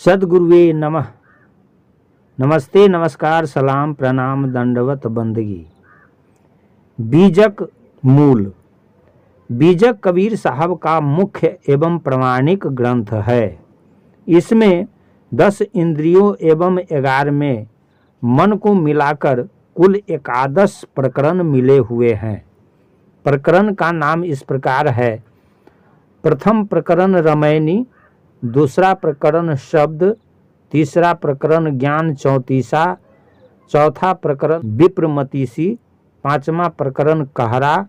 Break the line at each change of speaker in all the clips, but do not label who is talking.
सद्गुरुवे नमः। नमस्ते, नमस्कार, सलाम, प्रणाम, दंडवत, बंदगी। बीजक मूल। बीजक कबीर साहब का मुख्य एवं प्रमाणिक ग्रंथ है। इसमें 10 इंद्रियों एवं 11वें मन को मिलाकर कुल 11 प्रकरण मिले हुए हैं। प्रकरण का नाम इस प्रकार है। प्रथम प्रकरण रमैनी, दूसरा प्रकरण शब्द, तीसरा प्रकरण ज्ञान चौतीसा, चौथा प्रकरण विप्रमतीसी, पांचवा प्रकरण कहरा,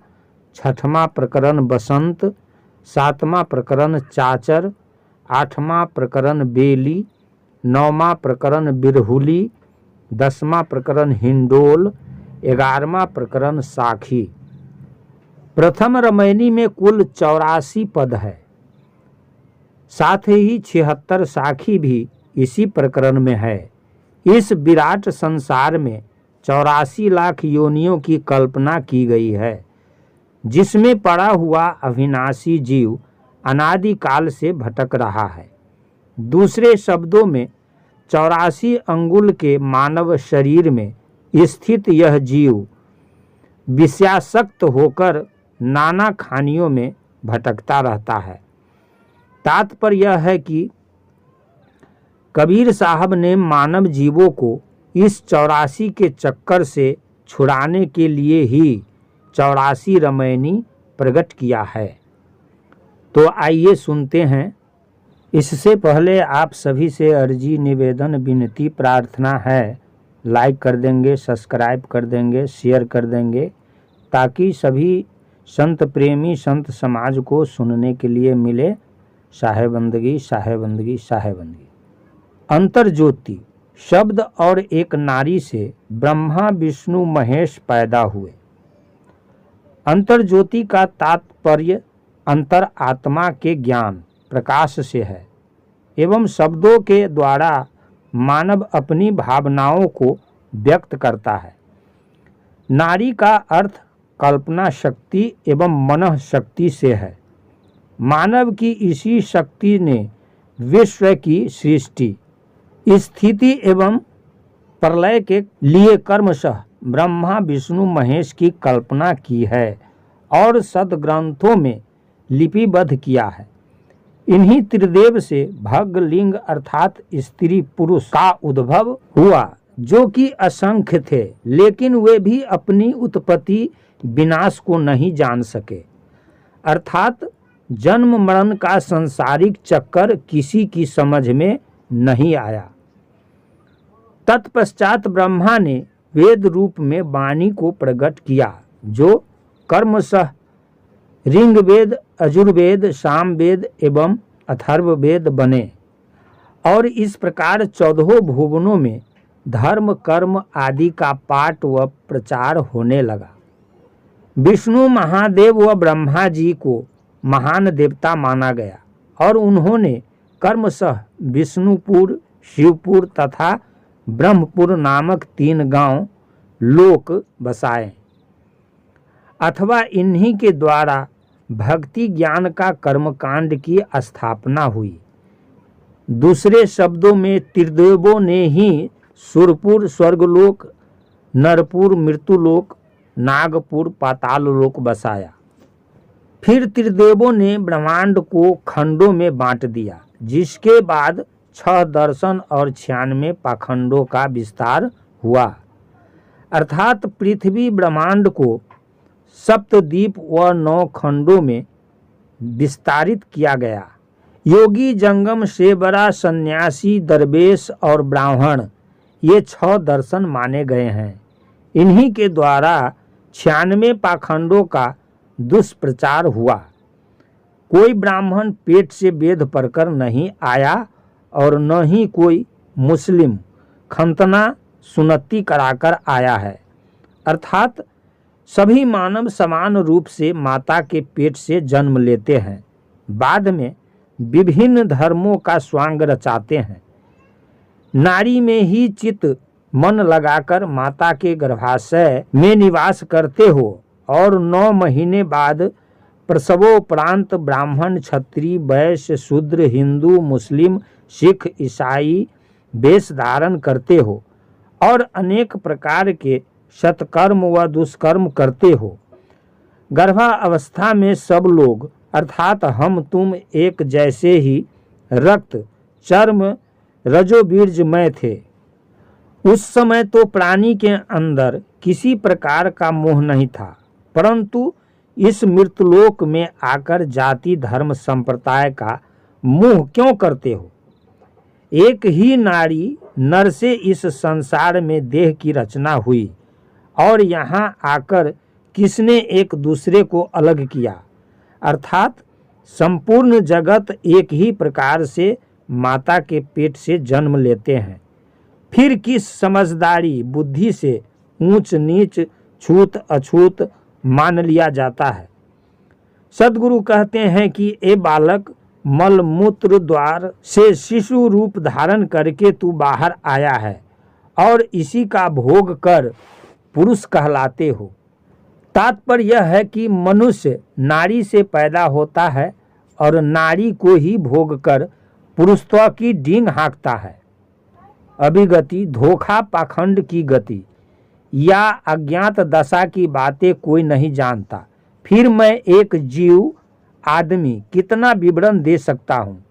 छठवां प्रकरण बसंत, सातवां प्रकरण चाचर, आठवां प्रकरण बेली, नौवां प्रकरण बिरहुली, 10वां प्रकरण हिंडोल, 11वां प्रकरण साखी। प्रथम रमैनी में कुल 84 पद है। साथ ही 76 साखी भी इसी प्रकरण में है। इस विराट संसार में 84 लाख योनियों की कल्पना की गई है, जिसमें पड़ा हुआ अविनाशी जीव अनादिकाल से भटक रहा है। दूसरे शब्दों में 84 अंगुल के मानव शरीर में स्थित यह जीव विषयासक्त होकर नाना खानियों में भटकता रहता है। तात्पर्य यह है कि कबीर साहब ने मानव जीवों को इस 84 के चक्कर से छुड़ाने के लिए ही 84 रमैनी प्रकट किया है। तो आइए सुनते हैं। इससे पहले आप सभी से अर्जी, निवेदन, विनती, प्रार्थना है, लाइक कर देंगे, सब्सक्राइब कर देंगे, शेयर कर देंगे, ताकि सभी संत प्रेमी संत समाज को सुनने के लिए मिले। शाहे बंदगी, शाहे बंदगी, शाहे बंदगी। अंतर ज्योति शब्द और एक नारी से ब्रह्मा विष्णु महेश पैदा हुए। अंतर ज्योति का तात्पर्य अंतर आत्मा के ज्ञान प्रकाश से है एवं शब्दों के द्वारा मानव अपनी भावनाओं को व्यक्त करता है। नारी का अर्थ कल्पना शक्ति एवं मनः शक्ति से है। मानव की इसी शक्ति ने विश्व की सृष्टि, स्थिति एवं प्रलय के लिए कर्मशः ब्रह्मा विष्णु महेश की कल्पना की है और सदग्रंथों में लिपिबद्ध किया है। इन्हीं त्रिदेव से भग लिंग अर्थात स्त्री पुरुष का उद्भव हुआ, जो कि असंख्य थे, लेकिन वे भी अपनी उत्पत्ति विनाश को नहीं जान सके। अर्थात जन्म मरण का सांसारिक चक्कर किसी की समझ में नहीं आया। तत्पश्चात ब्रह्मा ने वेद रूप में वाणी को प्रकट किया, जो कर्मशः ऋग्वेद, यजुर्वेद, सामवेद एवं अथर्ववेद बने और इस प्रकार 14 भुवनों में धर्म कर्म आदि का पाठ व प्रचार होने लगा। विष्णु महादेव व ब्रह्मा जी को महान देवता माना गया और उन्होंने कर्मशः विष्णुपुर, शिवपुर तथा ब्रह्मपुर नामक 3 गांव लोक बसाए, अथवा इन्हीं के द्वारा भक्ति ज्ञान का कर्मकांड की स्थापना हुई। दूसरे शब्दों में त्रिदेवों ने ही सुरपुर स्वर्गलोक, नरपुर मृत्युलोक, नागपुर पाताललोक बसाया। फिर त्रिदेवों ने ब्रह्मांड को खंडों में बांट दिया, जिसके बाद 6 दर्शन और 96 पाखंडों का विस्तार हुआ। अर्थात पृथ्वी ब्रह्मांड को सप्तद्वीप व 9 खंडों में विस्तारित किया गया। योगी, जंगम, शेबरा, सन्यासी, दरवेश और ब्राह्मण ये 6 दर्शन माने गए हैं। इन्हीं के द्वारा 96 पाखंडों का दुष्प्रचार हुआ। कोई ब्राह्मण पेट से वेद पढ़कर नहीं आया और न ही कोई मुस्लिम खंतना सुन्नती कराकर आया है। अर्थात सभी मानव समान रूप से माता के पेट से जन्म लेते हैं, बाद में विभिन्न धर्मों का स्वांग रचाते हैं। नारी में ही चित्त मन लगाकर माता के गर्भाशय में निवास करते हो और 9 महीने बाद प्रसवोपरांत ब्राह्मण, क्षत्रिय, वैश्य, शूद्र, हिंदू, मुस्लिम सिख ईसाई वेश धारण करते हो और अनेक प्रकार के सत्कर्म व दुष्कर्म करते हो। गर्भावस्था में सब लोग अर्थात हम तुम एक जैसे ही रक्त चर्म रजोबीर्जमय थे। उस समय तो प्राणी के अंदर किसी प्रकार का मोह नहीं था, परंतु इस मृतलोक में आकर जाति धर्म संप्रदाय का मोह क्यों करते हो? एक ही नारी नर से इस संसार में देह की रचना हुई और यहाँ आकर किसने एक दूसरे को अलग किया? अर्थात संपूर्ण जगत एक ही प्रकार से माता के पेट से जन्म लेते हैं। फिर किस समझदारी बुद्धि से ऊंच नीच छूत अछूत मान लिया जाता है? सद्गुरु कहते हैं कि ए बालक, मल मूत्र द्वार से शिशु रूप धारण करके तू बाहर आया है और इसी का भोग कर पुरुष कहलाते हो। तात्पर्य यह है कि मनुष्य नारी से पैदा होता है और नारी को ही भोग कर पुरुषत्व की डींग हाँकता है। अभिगति, धोखा, पाखंड की गति या अज्ञात दशा की बातें कोई नहीं जानता। फिर मैं एक जीव आदमी कितना विवरण दे सकता हूँ?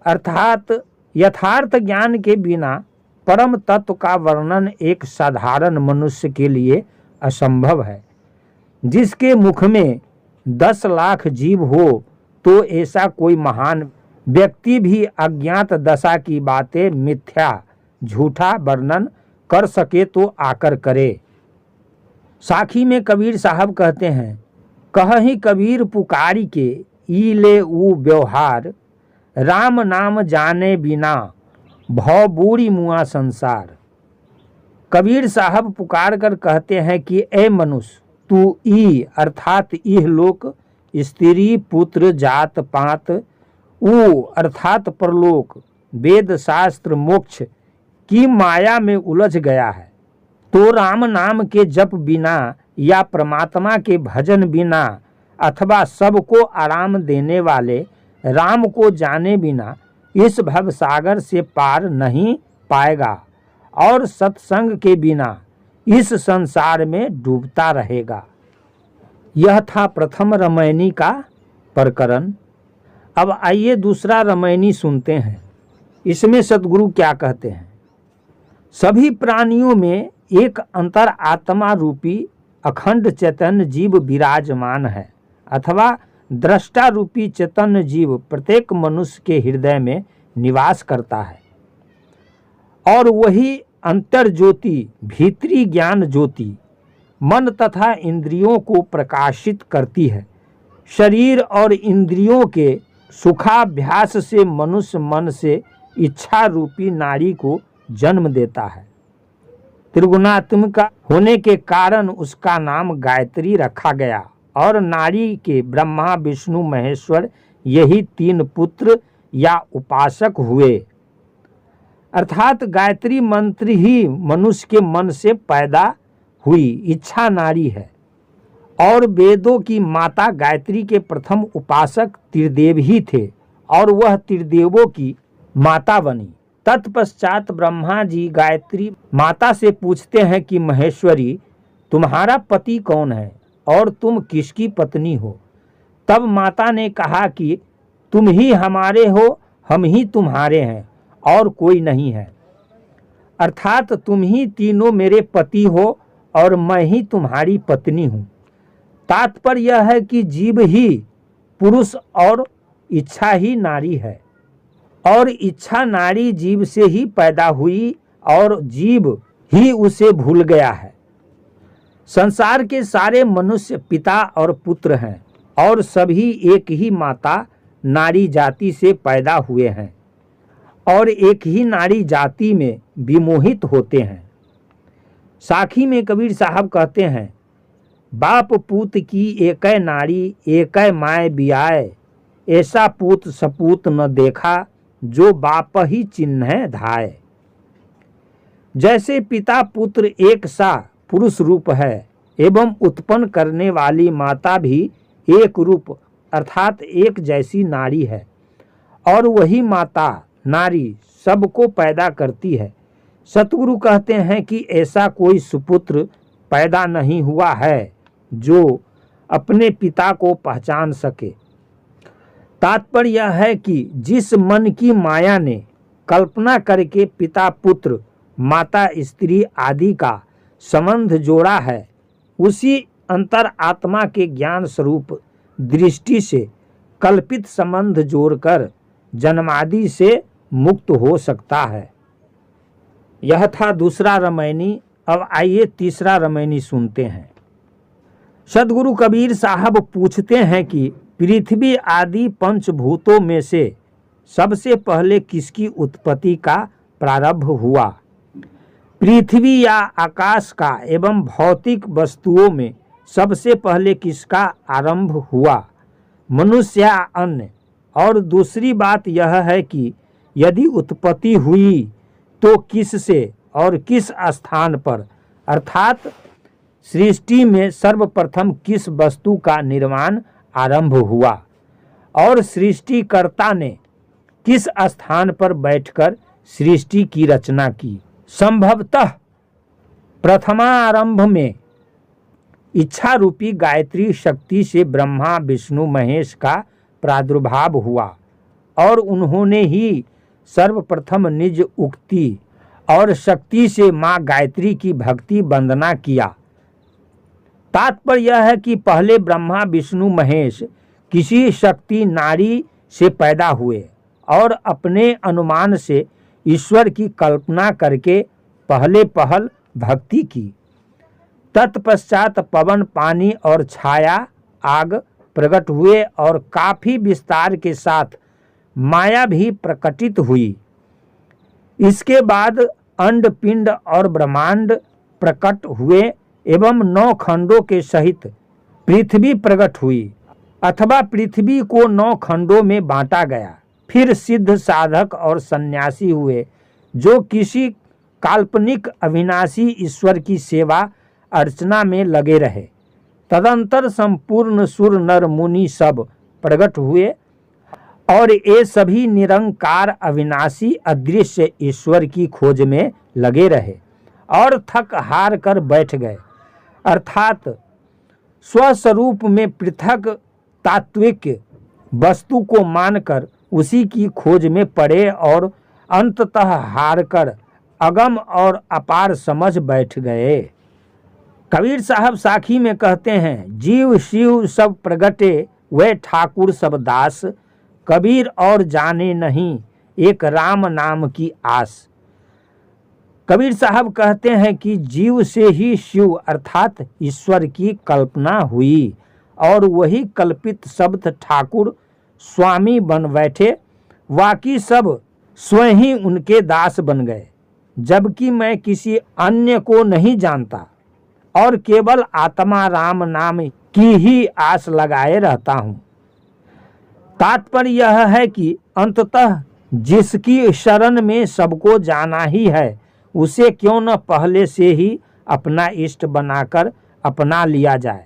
अर्थात यथार्थ ज्ञान के बिना परम तत्व का वर्णन एक साधारण मनुष्य के लिए असंभव है। जिसके मुख में 10 लाख जीव हो तो ऐसा कोई महान व्यक्ति भी अज्ञात दशा की बातें मिथ्या झूठा वर्णन कर सके तो आकर करे। साखी में कबीर साहब कहते हैं, कहहि कबीर पुकारी के ई ले ऊ व्यवहार, राम नाम जाने बिना भव बूढ़ी मुआ संसार। कबीर साहब पुकार कर कहते हैं कि ए मनुष्य, तू ई अर्थात इह लोक, स्त्री पुत्र जात पात, ऊ अर्थात परलोक, वेद शास्त्र मोक्ष की माया में उलझ गया है। तो राम नाम के जप बिना या परमात्मा के भजन बिना अथवा सबको आराम देने वाले राम को जाने बिना इस भवसागर से पार नहीं पाएगा और सत्संग के बिना इस संसार में डूबता रहेगा। यह था प्रथम रामायणी का प्रकरण। अब आइए दूसरा रामायणी सुनते हैं। इसमें सद्गुरु क्या कहते हैं? सभी प्राणियों में एक अंतर आत्मा रूपी अखंड चैतन्य जीव विराजमान है अथवा दृष्टा रूपी चैतन्य जीव प्रत्येक मनुष्य के हृदय में निवास करता है और वही अंतर ज्योति भीतरी ज्ञान ज्योति मन तथा इंद्रियों को प्रकाशित करती है। शरीर और इंद्रियों के सुखाभ्यास से मनुष्य मन से इच्छा रूपी नारी को जन्म देता है। त्रिगुणात्मिक होने के कारण उसका नाम गायत्री रखा गया और नारी के ब्रह्मा विष्णु महेश्वर यही 3 पुत्र या उपासक हुए। अर्थात गायत्री मंत्र ही मनुष्य के मन से पैदा हुई इच्छा नारी है और वेदों की माता गायत्री के प्रथम उपासक त्रिदेव ही थे और वह त्रिदेवों की माता बनी। तत्पश्चात ब्रह्मा जी गायत्री माता से पूछते हैं कि महेश्वरी, तुम्हारा पति कौन है और तुम किसकी पत्नी हो? तब माता ने कहा कि तुम ही हमारे हो, हम ही तुम्हारे हैं और कोई नहीं है। अर्थात तुम ही तीनों मेरे पति हो और मैं ही तुम्हारी पत्नी हूँ। तात्पर्य यह है कि जीव ही पुरुष और इच्छा ही नारी है और इच्छा नारी जीव से ही पैदा हुई और जीव ही उसे भूल गया है। संसार के सारे मनुष्य पिता और पुत्र हैं और सभी एक ही माता नारी जाति से पैदा हुए हैं और एक ही नारी जाति में विमोहित होते हैं। साखी में कबीर साहब कहते हैं, बाप पूत की एकै नारी एकै माय बियाए, ऐसा पूत सपूत न देखा जो बाप ही चिन्ह धाय। जैसे पिता पुत्र एक सा पुरुष रूप है एवं उत्पन्न करने वाली माता भी एक रूप अर्थात एक जैसी नारी है और वही माता नारी सबको पैदा करती है। सतगुरु कहते हैं कि ऐसा कोई सुपुत्र पैदा नहीं हुआ है जो अपने पिता को पहचान सके। तात्पर्य यह है कि जिस मन की माया ने कल्पना करके पिता पुत्र माता स्त्री आदि का संबंध जोड़ा है, उसी अंतर आत्मा के ज्ञान स्वरूप दृष्टि से कल्पित संबंध जोड़कर जन्मादि से मुक्त हो सकता है। यह था दूसरा रामायणी। अब आइए तीसरा रामायणी सुनते हैं। सदगुरु कबीर साहब पूछते हैं कि पृथ्वी आदि पंचभूतों में से सबसे पहले किसकी उत्पत्ति का प्रारंभ हुआ? पृथ्वी या आकाश का एवं भौतिक वस्तुओं में सबसे पहले किसका आरंभ हुआ, मनुष्य या अन्य? और दूसरी बात यह है कि यदि उत्पत्ति हुई तो किससे और किस स्थान पर, अर्थात सृष्टि में सर्वप्रथम किस वस्तु का निर्माण आरंभ हुआ और सृष्टिकर्ता ने किस स्थान पर बैठकर सृष्टि की रचना की? संभवतः प्रथमारंभ में इच्छा रूपी गायत्री शक्ति से ब्रह्मा विष्णु महेश का प्रादुर्भाव हुआ और उन्होंने ही सर्वप्रथम निज उक्ति और शक्ति से माँ गायत्री की भक्ति वंदना किया। तात्पर्य यह है कि पहले ब्रह्मा विष्णु महेश किसी शक्ति नारी से पैदा हुए और अपने अनुमान से ईश्वर की कल्पना करके पहले पहल भक्ति की। तत्पश्चात पवन पानी और छाया आग प्रकट हुए और काफी विस्तार के साथ माया भी प्रकटित हुई। इसके बाद अंड पिंड और ब्रह्मांड प्रकट हुए एवं 9 खंडों के सहित पृथ्वी प्रकट हुई, अथवा पृथ्वी को 9 खंडों में बांटा गया। फिर सिद्ध साधक और सन्यासी हुए जो किसी काल्पनिक अविनाशी ईश्वर की सेवा अर्चना में लगे रहे। तदंतर संपूर्ण सुर नर मुनि सब प्रकट हुए और ये सभी निरंकार अविनाशी अदृश्य ईश्वर की खोज में लगे रहे और थक हार कर बैठ गए, अर्थात स्वस्वरूप में पृथक तात्विक वस्तु को मानकर उसी की खोज में पड़े और अंततः हार कर अगम और अपार समझ बैठ गए। कबीर साहब साखी में कहते हैं, जीव शिव सब प्रगटे वे ठाकुर सब दास, कबीर और जाने नहीं एक राम नाम की आस। कबीर साहब कहते हैं कि जीव से ही शिव अर्थात ईश्वर की कल्पना हुई और वही कल्पित शब्द ठाकुर स्वामी बन बैठे, बाकी सब स्वयं ही उनके दास बन गए। जबकि मैं किसी अन्य को नहीं जानता और केवल आत्मा राम नाम की ही आस लगाए रहता हूँ। तात्पर्य यह है कि अंततः जिसकी शरण में सबको जाना ही है, उसे क्यों न पहले से ही अपना इष्ट बनाकर अपना लिया जाए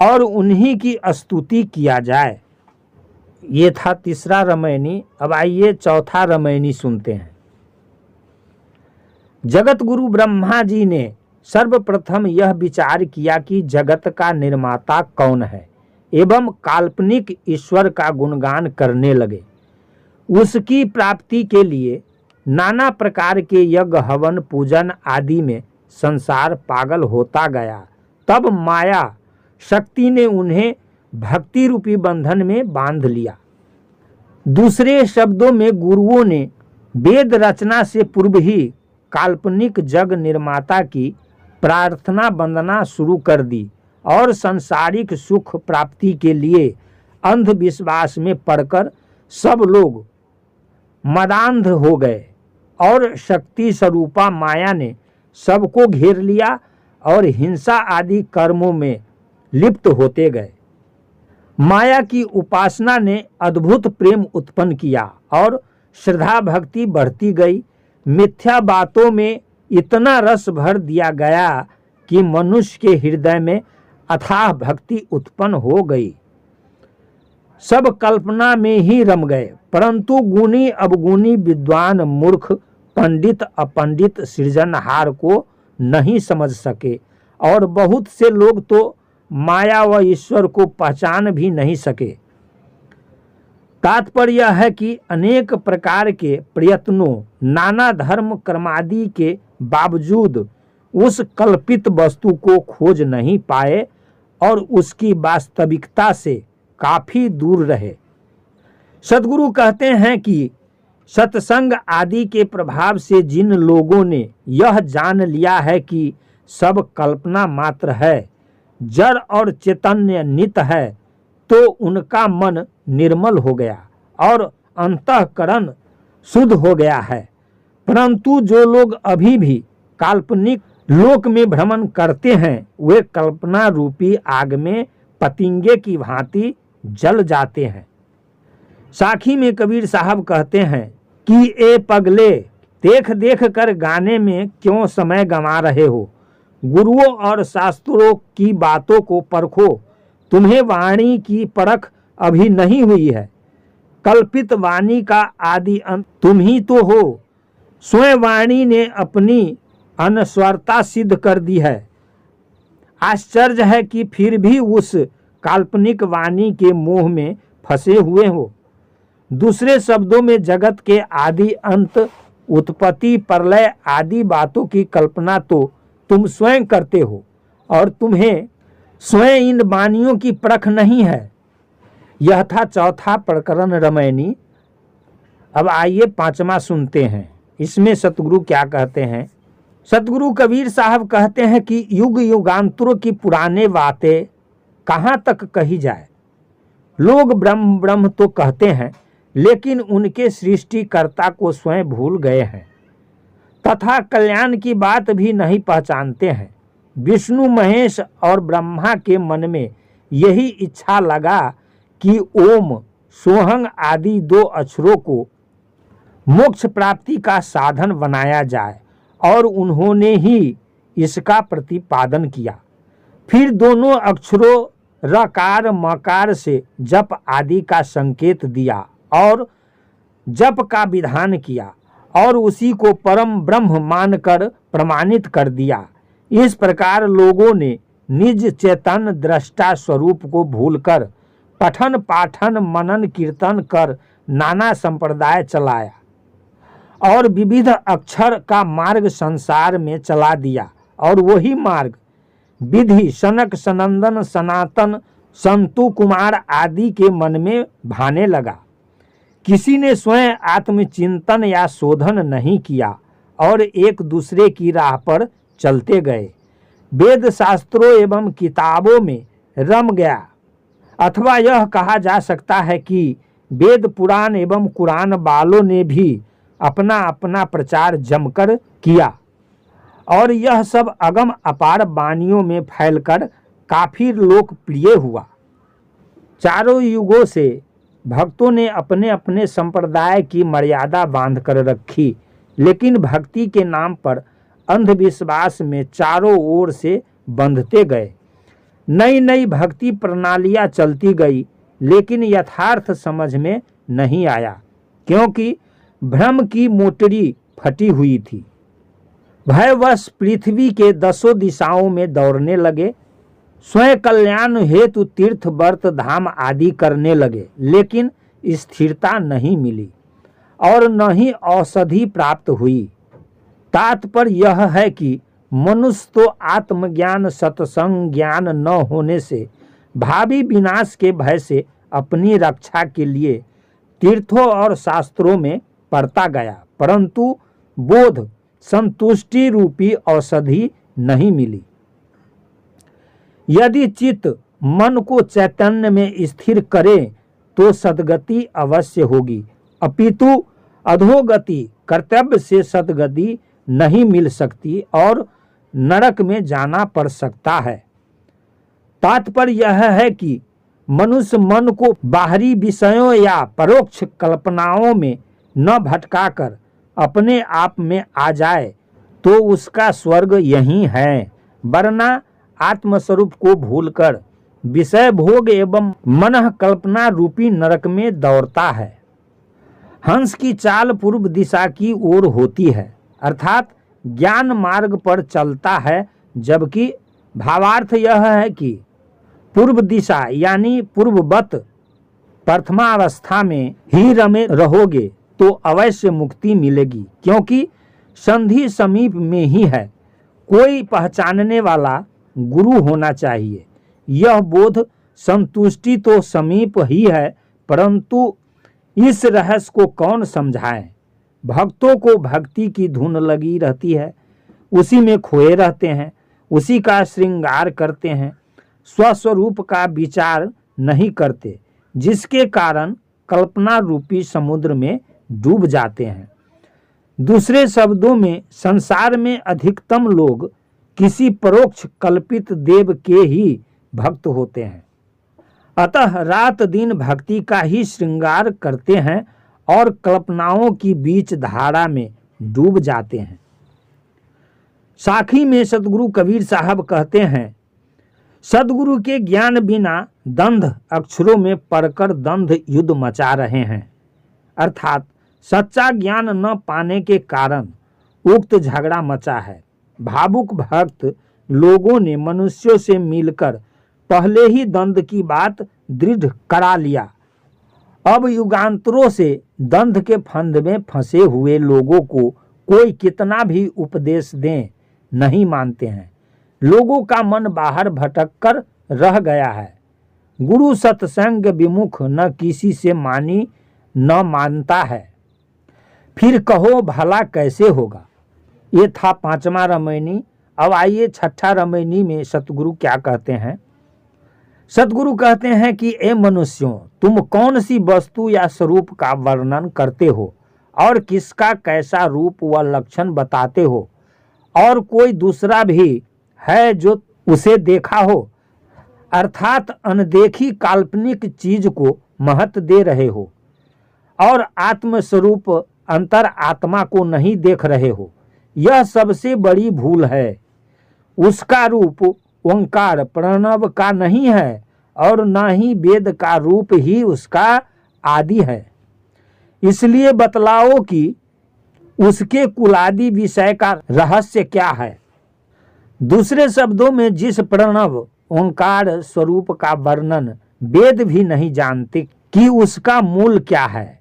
और उन्हीं की स्तुति किया जाए। ये था तीसरा रामायणी। अब आइए चौथा रामायणी सुनते हैं। जगत गुरु ब्रह्मा जी ने सर्वप्रथम यह विचार किया कि जगत का निर्माता कौन है एवं काल्पनिक ईश्वर का गुणगान करने लगे। उसकी प्राप्ति के लिए नाना प्रकार के यज्ञ हवन पूजन आदि में संसार पागल होता गया। तब माया शक्ति ने उन्हें भक्ति रूपी बंधन में बांध लिया। दूसरे शब्दों में गुरुओं ने वेद रचना से पूर्व ही काल्पनिक जग निर्माता की प्रार्थना वंदना शुरू कर दी और सांसारिक सुख प्राप्ति के लिए अंधविश्वास में पड़कर सब लोग मदांध हो गए और शक्ति स्वरूपा माया ने सबको घेर लिया और हिंसा आदि कर्मों में लिप्त होते गए। माया की उपासना ने अद्भुत प्रेम उत्पन्न किया और श्रद्धा भक्ति बढ़ती गई। मिथ्या बातों में इतना रस भर दिया गया कि मनुष्य के हृदय में अथाह भक्ति उत्पन्न हो गई। सब कल्पना में ही रम गए, परंतु गुणी अवगुणी, विद्वान मूर्ख, पंडित अपंडित सृजनहार को नहीं समझ सके, और बहुत से लोग तो माया व ईश्वर को पहचान भी नहीं सके। तात्पर्य यह है कि अनेक प्रकार के प्रयत्नों, नाना धर्म कर्मादि के बावजूद उस कल्पित वस्तु को खोज नहीं पाए और उसकी वास्तविकता से काफी दूर रहे। सद्गुरु कहते हैं कि सत्संग आदि के प्रभाव से जिन लोगों ने यह जान लिया है कि सब कल्पना मात्र है, जड़ और चैतन्य नित्य है, तो उनका मन निर्मल हो गया और अंतःकरण शुद्ध हो गया है। परंतु जो लोग अभी भी काल्पनिक लोक में भ्रमण करते हैं, वे कल्पना रूपी आग में पतंगे की भांति जल जाते हैं। साखी में कबीर साहब कहते हैं कि ए पगले, देख देख कर गाने में क्यों समय गंवा रहे हो, गुरुओं और शास्त्रों की बातों को परखो, तुम्हें वाणी की परख अभी नहीं हुई है। कल्पित वाणी का आदि अंत तुम ही तो हो। स्वयं वाणी ने अपनी अनस्वरता सिद्ध कर दी है। आश्चर्य है कि फिर भी उस काल्पनिक वाणी के मोह में फंसे हुए हो। दूसरे शब्दों में जगत के आदि अंत, उत्पत्ति प्रलय आदि बातों की कल्पना तो तुम स्वयं करते हो और तुम्हें स्वयं इन वाणियों की परख नहीं है। यह था चौथा प्रकरण रामायणी। अब आइए पांचवा सुनते हैं। इसमें सतगुरु क्या कहते हैं। सतगुरु कबीर साहब कहते हैं कि युग युगांतरों की पुराने बातें कहाँ तक कही जाए। लोग ब्रह्म ब्रह्म तो कहते हैं, लेकिन उनके सृष्टिकर्ता को स्वयं भूल गए हैं तथा कल्याण की बात भी नहीं पहचानते हैं। विष्णु महेश और ब्रह्मा के मन में यही इच्छा लगा कि ओम सोहंग आदि दो अक्षरों को मोक्ष प्राप्ति का साधन बनाया जाए और उन्होंने ही इसका प्रतिपादन किया। फिर दोनों अक्षरों रकार मकार से जप आदि का संकेत दिया और जप का विधान किया और उसी को परम ब्रह्म मानकर प्रमाणित कर दिया। इस प्रकार लोगों ने निज चेतन दृष्टा स्वरूप को भूलकर पठन पाठन मनन कीर्तन कर नाना संप्रदाय चलाया और विविध अक्षर का मार्ग संसार में चला दिया, और वही मार्ग विधि सनक सनंदन सनातन संतु कुमार आदि के मन में भाने लगा। किसी ने स्वयं आत्मचिंतन या शोधन नहीं किया और एक दूसरे की राह पर चलते गए। वेद शास्त्रों एवं किताबों में रम गया, अथवा यह कहा जा सकता है कि वेद पुराण एवं कुरान वालों ने भी अपना अपना प्रचार जमकर किया और यह सब अगम अपार वाणियों में फैलकर काफी लोकप्रिय हुआ। चारों युगों से भक्तों ने अपने अपने संप्रदाय की मर्यादा बांध कर रखी, लेकिन भक्ति के नाम पर अंधविश्वास में चारों ओर से बंधते गए। नई नई भक्ति प्रणालियां चलती गई, लेकिन यथार्थ समझ में नहीं आया, क्योंकि भ्रम की मोटरी फटी हुई थी। भयवश पृथ्वी के 10 दिशाओं में दौड़ने लगे, स्वयं कल्याण हेतु तीर्थ व्रत धाम आदि करने लगे, लेकिन स्थिरता नहीं मिली और न ही औषधि प्राप्त हुई। तात्पर्य यह है कि मनुष्य तो आत्मज्ञान सत्संग ज्ञान न होने से भावी विनाश के भय से अपनी रक्षा के लिए तीर्थों और शास्त्रों में पड़ता गया, परंतु बोध संतुष्टि रूपी औषधि नहीं मिली। यदि चित्त मन को चैतन्य में स्थिर करे तो सद्गति अवश्य होगी, अपितु अधोगति कर्तव्य से सद्गति नहीं मिल सकती और नरक में जाना पड़ सकता है। तात्पर्य यह है कि मनुष्य मन को बाहरी विषयों या परोक्ष कल्पनाओं में न भटकाकर अपने आप में आ जाए तो उसका स्वर्ग यही है, वरना आत्मस्वरूप को भूलकर विषय भोग एवं मन कल्पना रूपी नरक में दौड़ता है। हंस की चाल पूर्व दिशा की ओर होती है, अर्थात ज्ञान मार्ग पर चलता है, जबकि भावार्थ यह है कि पूर्व दिशा यानी पूर्ववत प्रथमावस्था में ही रमे रहोगे तो अवश्य मुक्ति मिलेगी, क्योंकि संधि समीप में ही है। कोई पहचानने वाला गुरु होना चाहिए। यह बोध संतुष्टि तो समीप ही है, परंतु इस रहस्य को कौन समझाए। भक्तों को भक्ति की धुन लगी रहती है, उसी में खोए रहते हैं, उसी का श्रृंगार करते हैं, स्वस्वरूप का विचार नहीं करते, जिसके कारण कल्पना रूपी समुद्र में डूब जाते हैं। दूसरे शब्दों में संसार में अधिकतम लोग किसी परोक्ष कल्पित देव के ही भक्त होते हैं, अतः रात दिन भक्ति का ही श्रृंगार करते हैं और कल्पनाओं की बीच धारा में डूब जाते हैं। साखी में सदगुरु कबीर साहब कहते हैं, सदगुरु के ज्ञान बिना दंध अक्षरों में पढ़कर दंध युद्ध मचा रहे हैं, अर्थात सच्चा ज्ञान न पाने के कारण उक्त झगड़ा मचा है। भावुक भक्त लोगों ने मनुष्यों से मिलकर पहले ही दंध की बात दृढ़ करा लिया। अब युगांतरों से दंध के फंद में फंसे हुए लोगों को कोई कितना भी उपदेश दें नहीं मानते हैं। लोगों का मन बाहर भटक कर रह गया है। गुरु सत्संग विमुख न किसी से मानी न मानता है, फिर कहो भला कैसे होगा। ये था 5वां रामायणी। अब आइए 6ठा रामायणी में सतगुरु क्या कहते हैं। सतगुरु कहते हैं कि ए मनुष्यों, तुम कौन सी वस्तु या स्वरूप का वर्णन करते हो और किसका कैसा रूप व लक्षण बताते हो, और कोई दूसरा भी है जो उसे देखा हो, अर्थात अनदेखी काल्पनिक चीज को महत्व दे रहे हो और आत्मस्वरूप अंतर आत्मा को नहीं देख रहे हो। यह सबसे बड़ी भूल है। उसका रूप ओंकार प्रणव का नहीं है और न ही वेद का रूप ही उसका आदि है। इसलिए बतलाओ कि उसके कुलादि विषय का रहस्य क्या है। दूसरे शब्दों में जिस प्रणव ओंकार स्वरूप का वर्णन वेद भी नहीं जानते कि उसका मूल क्या है,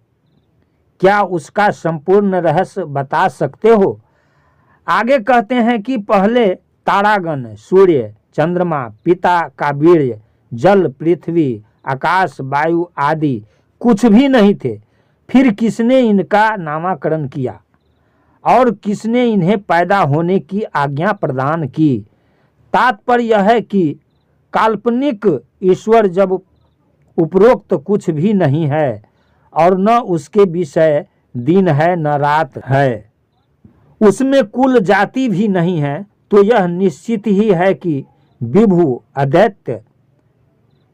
क्या उसका संपूर्ण रहस्य बता सकते हो। आगे कहते हैं कि पहले तारागण, सूर्य, चंद्रमा, पिता का वीर्य, जल, पृथ्वी, आकाश, वायु आदि कुछ भी नहीं थे। फिर किसने इनका नामकरण किया और किसने इन्हें पैदा होने की आज्ञा प्रदान की। तात्पर्य यह है कि काल्पनिक ईश्वर जब उपरोक्त कुछ भी नहीं है और न उसके विषय दिन है न रात है, उसमें कुल जाति भी नहीं है, तो यह निश्चित ही है कि विभु, अद्वैत,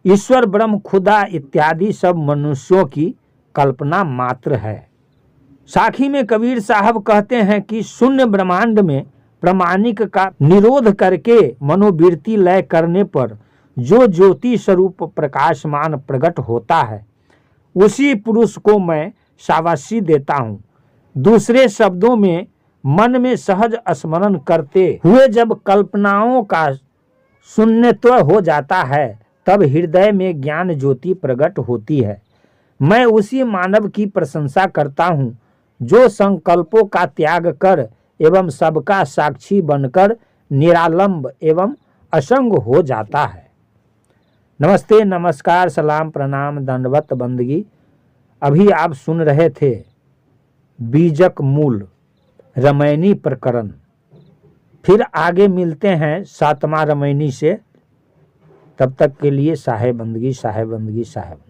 ईश्वर, ब्रह्म, खुदा इत्यादि सब मनुष्यों की कल्पना मात्र है। साखी में कबीर साहब कहते हैं कि शून्य ब्रह्मांड में प्रामाणिक का निरोध करके मनोवृत्ति लय करने पर जो ज्योति स्वरूप प्रकाशमान प्रकट होता है, उसी पुरुष को मैं शाबाशी देता हूँ। दूसरे शब्दों में मन में सहज स्मरण करते हुए जब कल्पनाओं का शून्यत्व हो जाता है, तब हृदय में ज्ञान ज्योति प्रकट होती है। मैं उसी मानव की प्रशंसा करता हूँ जो संकल्पों का त्याग कर एवं सबका साक्षी बनकर निरालंब एवं असंग हो जाता है। नमस्ते, नमस्कार, सलाम, प्रणाम, दंडवत, बंदगी। अभी आप सुन रहे थे बीजक मूल रामायणी प्रकरण। फिर आगे मिलते हैं 7वां रामायणी से। तब तक के लिए साहे बंदगी, साहे बंदगी, साहे बंदगी।